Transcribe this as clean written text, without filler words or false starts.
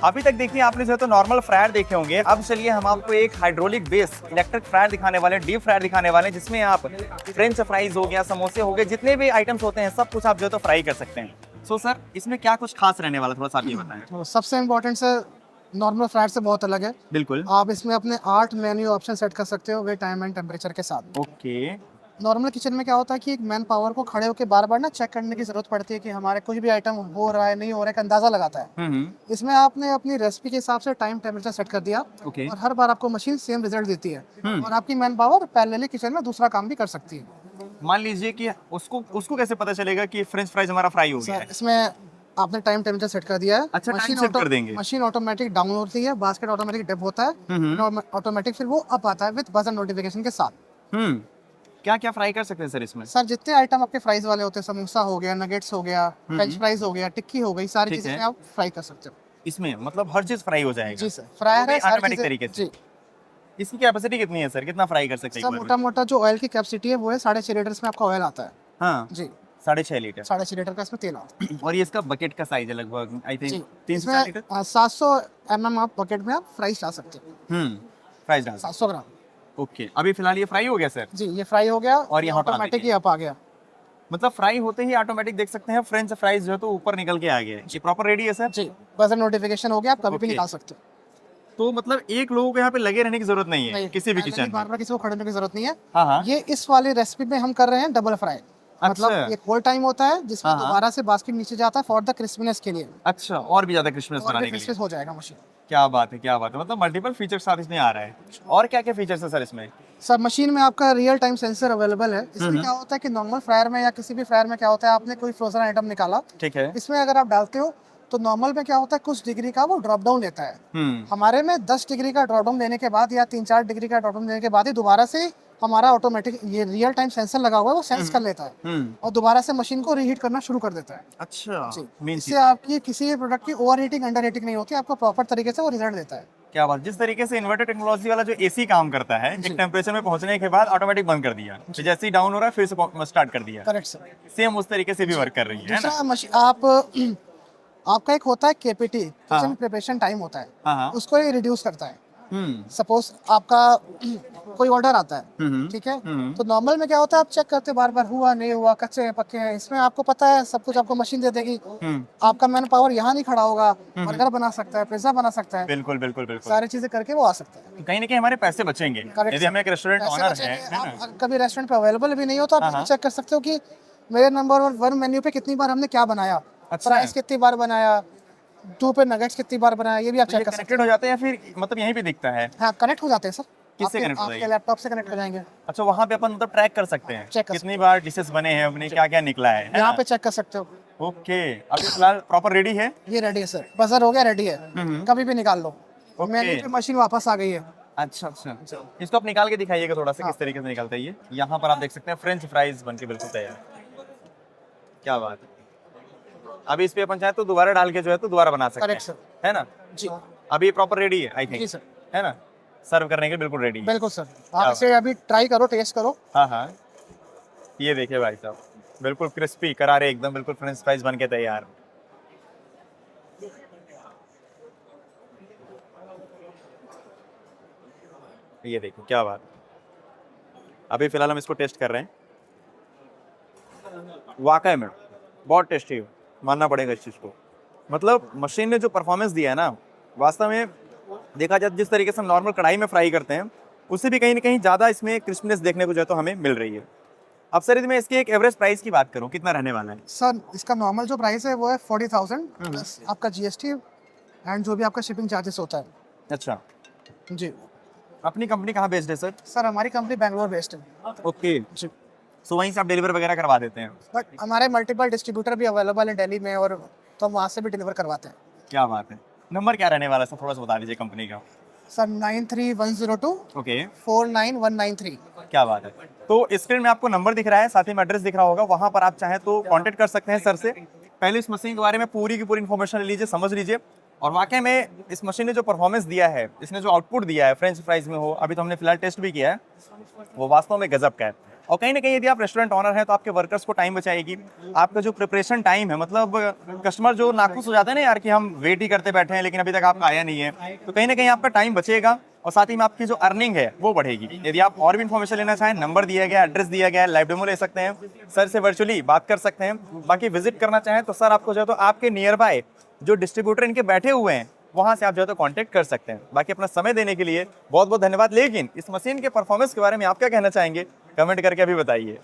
अभी तक देखिए आपने जो है तो नॉर्मल फ्रायर देखे होंगे। अब चलिए हम आपको एक हाइड्रोलिक बेस इलेक्ट्रिक फ्रायर दिखाने वाले हैं, डीप फ्रायर दिखाने वाले हैं, जिसमें आप फ्रेंच फ्राइज हो गया, समोसे हो गए, जितने भी आइटम्स होते हैं सब कुछ आप जो है तो फ्राई कर सकते हैं। सो सर इसमें क्या कुछ खास रहने वाला, थोड़ा सा आप ये बताएं। तो सबसे इम्पोर्टेंट से नॉर्मल फ्रायर से बहुत अलग है। बिल्कुल। आप इसमें अपने 8 मेन्यू ऑप्शन सेट कर सकते हो विद टाइम एंड टेम्परेचर के साथ। ओके। नॉर्मल किचन में क्या होता है कि एक मैन पावर को खड़े होकर बार बार ना चेक करने की जरूरत पड़ती है कि हमारे कुछ भी आइटम हो रहा है नहीं हो रहा है का अंदाजा लगाता है। इसमें आपने अपनी रेसिपी के हिसाब से टाइम टेम्परेचर सेट कर दिया ओके। और हर बार आपको मशीन सेम रिजल्ट देती है और आपकी मैन पावर पैरेलली किचन में दूसरा काम भी कर सकती है। मान लीजिए कि उसको उसको कैसे पता चलेगा कि फ्रेंच फ्राइज हमारा फ्राई हो गया है? इसमें आपने टाइम टेम्परेचर सेट कर दिया है। अच्छा, time set कर देंगे। मशीन ऑटोमेटिक डाउन होती है, बास्केट ऑटोमेटिक डिप होता है, ऑटोमेटिक फिर वो अप आता है विद बजर नोटिफिकेशन के साथ। क्या क्या फ्राई कर सकते हैं सर इसमें? सर जितने आइटम आपके फ्राइज वाले होते हैं, समोसा हो गया, नगेट्स हो गया, फ्रेंच फ्राइज हो गया, टिक्की हो गई, सारी ठीक चीजें है। आप फ्राई कर सकते हो। इसमें मतलब हर चीज फ्राई हो जाएगा? जी सर, फ्रायर है सारी ऑटोमेटिक चीजें। तरीके से। जी इसकी कैपेसिटी कितनी है सर, कितना फ्राई कर सकते हैं सर, एक बार मोटा मोटा जो ऑयल की कैपेसिटी है वो है 6.5 लीटर में आपका ऑयल आता है। में? हाँ, जी 6.5 लीटर। 6.5 लीटर का इसमें तेल आता है। और ये इसका बकेट का साइज है लगभग आई जी थिंक 3 से 4 लीटर। इसमें 700 mm आप बकेट में आप फ्राइज ला सकते हो। फ्राइज डाल। 700 ग्राम। ओके, अभी फिलहाल ये फ्राई हो गया सर। जी ये फ्राई हो गया और यहाँ पर ऑटोमेटिक देखिए। ही अप आ गया। मतलब फ्राई होते ही ऑटोमेटिक देख सकते हैं फ्रेंच फ्राइज जो है तो ऊपर निकल के आ गया है। ये प्रॉपर रेडी है सर? जी बजर नोटिफिकेशन हो गया, आप कभी भी Okay. निकाल सकते हो। तो मतलब एक लोगों को यहाँ पे लगे रहने की जरूरत नहीं है नहीं, किसी भी पहले किचन बार में। बार किसी को खड़े होने की जरूरत नहीं है। हाँ हाँ। ये इस वाली रेसिपी में हम कर रहे हैं डबल फ्राई। मतलब अच्छा। ये कोल्ड टाइम होता है जिसमें हाँ, हाँ। दोबारा से बास्केट नीचे जाता है फॉर द क्रिस्पीनेस के लिए, अच्छा, और भी ज्यादा क्रिस्पीनेस और भी बनाने के लिए। क्रिस्पी हो जाएगा मशीन। क्या बात है, क्या बात है। मतलब मल्टीपल फीचर साथ इसमें आ रहा है। और क्या क्या फीचर्स है सर इसमें? सर मशीन में आपका रियल टाइम सेंसर अवेलेबल है। इसमें क्या होता है कि नॉर्मल फ्रायर में या किसी भी फ्रायर में क्या होता है, आपने कोई फ्रोजन आइटम निकाला, ठीक है। इसमें अगर आप डालते हो तो नॉर्मल में क्या होता है कुछ डिग्री का वो ड्रॉप डाउन लेता है। हमारे में 10 डिग्री का ड्रॉप डाउन लेने के बाद या 3-4 डिग्री का ड्रॉप डाउन लेने के बाद ही दोबारा से हमारा ऑटोमेटिक ये रियल टाइम सेंसर लगा हुआ है वो सेंस कर लेता है और दोबारा से मशीन को रीहीट करना शुरू कर देता है। अच्छा, जी मेन इससे आपकी किसी भी प्रोडक्ट की ओवर हीटिंग अंडर हीटिंग नहीं होती, आपको प्रॉपर तरीके से वो रिजल्ट देता है। क्या बात। जिस तरीके से इन्वर्टर टेक्नोलॉजी वाला जो एसी काम करता है, एक टेम्परेचर में पहुंचने के बाद ऑटोमेटिक बंद कर दिया, तो जैसे ही डाउन हो रहा है फिर से स्टार्ट कर दिया। Correct sir. सेम उस तरीके से भी वर्क कर रही है ना? दूसरा मशीन आप आपका एक होता है केपीटी, किचन प्रिपरेशन टाइम होता है, हाँ। उसको ये रिड्यूस करता है। हम्म सपोज आपका कोई ऑर्डर आता है, ठीक है, तो नॉर्मल में क्या होता है आप चेक करते हो बार बार हुआ नहीं हुआ, कच्चे हैं पक्के हैं। इसमें आपको पता है सब कुछ आपको मशीन दे देगी। आपका मैन पावर यहाँ नहीं खड़ा होगा, बर्गर बना सकता है, पिज्जा बना सकता है, बिल्कुल बिल्कुल बिल्कुल। सारी चीजें करके वो आ सकता है। तो कहीं ना कहीं हमारे पैसे बचेंगे Correct, यदि हमें एक रेस्टोरेंट पैसे ऑनर बचेंगे। है ना? आप कभी रेस्टोरेंट पे अवेलेबल भी नहीं हो तो आप ये चेक कर सकते हो कि मेरे नंबर 1 मेन्यू पे कितनी बार हमने क्या बनाया, अच्छा। फ्राइज कितनी बार बनाया, 2 पे नगेट्स कितनी बार बनाया, ये भी आप तो ये चेक कर सकते कनेक्टेड हो जाते हैं या फिर मतलब यहीं पे दिखता है? हैं। हाँ कनेक्ट हो जाते हैं सर। किससे connect हो आपके जाएंगे? लैपटॉप से कनेक्ट हो जाएंगे। अच्छा, वहाँ पे अपन मतलब ट्रैक कर सकते हैं Check कर कितनी बार डिशेस बने हैं अपने, क्या क्या निकला है यहाँ पे चेक कर सकते हो। ओके, अभी फिलहाल प्रॉपर रेडी है। ये रेडी है सर, बजर हो गया, रेडी है, कभी भी निकाल लो। Okay. मेन्यू पे मशीन वापस आ गई है। अच्छा अच्छा, इसको आप निकाल के दिखाइएगा थोड़ा सा किस तरीके से निकलता है ये। यहाँ पर आप देख सकते हैं फ्रेंच फ्राइज बनके बिल्कुल तैयार। क्या बात है। अभी इस पे अपन चाहे तो दोबारा डाल के जो है तो दोबारा बना सकते करेक्ट हैं, सर। है ना? जी अभी प्रॉपर रेडी है आई थिंक, जी सर, है ना? सर्व करने के लिए बिल्कुल रेडी है। बिल्कुल सर। आप इसे अभी ट्राई करो, टेस्ट करो। हाँ हाँ, ये देखिए भाई साहब, बिल्कुल क्रिस्पी करारे एकदम, बिल्कुल फ्रेंच फ्राइज बन के तैयार। ये देखो क्या बात। अभी फिलहाल हम इसको टेस्ट कर रहे हैं। वाकई में बहुत टेस्टी है, मानना पड़ेगा इस चीज़ को। मतलब मशीन ने जो परफॉर्मेंस दिया है ना, वास्तव में देखा जाए जिस तरीके से हम नॉर्मल कढ़ाई में फ्राई करते हैं उससे भी कहीं ना कहीं ज़्यादा इसमें क्रिस्पीनेस देखने को जो है तो हमें मिल रही है। अब सर यदि मैं इसकी एक एवरेज प्राइस की बात करूं, कितना रहने वाला है? सर इसका नॉर्मल जो प्राइस है वो है 40,000 प्लस आपका जीएसटी एंड जो भी आपका शिपिंग चार्जेस होता है। अच्छा, जी अपनी कंपनी कहाँ बेस्ड है सर? सर हमारी कंपनी बैंगलोर बेस्ड है। ओके, जी सो वहीं से आप डिलीवर वगैरह करवा देते हैं? बट हमारे मल्टीपल डिस्ट्रीब्यूटर भी अवेलेबल है दिल्ली में, और तो हम वहाँ से भी डिलीवर करवाते हैं। क्या बात है। नंबर क्या रहने वाला है सर, थोड़ा सा बता दीजिए कंपनी का। Sir 93-102 okay, 49193। क्या बात है। तो स्क्रीन में आपको नंबर दिख रहा है, साथ ही में एड्रेस दिख रहा होगा, वहां पर आप चाहें तो कांटेक्ट कर सकते हैं सर से। पहले इस मशीन के बारे में पूरी की पूरी इन्फॉर्मेशन ले लीजिए, समझ लीजिए। और वाकई में इस मशीन ने जो परफॉर्मेंस दिया है, इसने जो आउटपुट दिया है फ्रेंच फ्राइज में हो, अभी तो हमने फिलहाल टेस्ट भी किया है, वो वास्तव में गजब का है। और कहीं ना कहीं यदि आप रेस्टोरेंट ऑनर हैं तो आपके वर्कर्स को टाइम बचाएगी। आपका जो प्रिपरेशन टाइम है, मतलब कस्टमर जो नाखुश हो जाते हैं ना यार कि हम वेट ही करते बैठे हैं लेकिन अभी तक आपका आया नहीं है, तो कहीं ना कहीं आपका टाइम बचेगा और साथ ही में आपकी जो अर्निंग है वो बढ़ेगी। यदि आप और भी इन्फॉर्मेशन लेना चाहें, नंबर दिया गया, एड्रेस दिया गया है, लाइव डेमो ले सकते हैं, सर से वर्चुअली बात कर सकते हैं। बाकी विजिट करना चाहें तो सर आपको जो है तो आपके नियर बाय जो डिस्ट्रीब्यूटर इनके बैठे हुए हैं वहां से आप जो है तो कांटेक्ट कर सकते हैं। बाकी अपना समय देने के लिए बहुत बहुत धन्यवाद। लेकिन इस मशीन के परफॉर्मेंस के बारे में आप क्या कहना चाहेंगे, कमेंट करके अभी बताइए।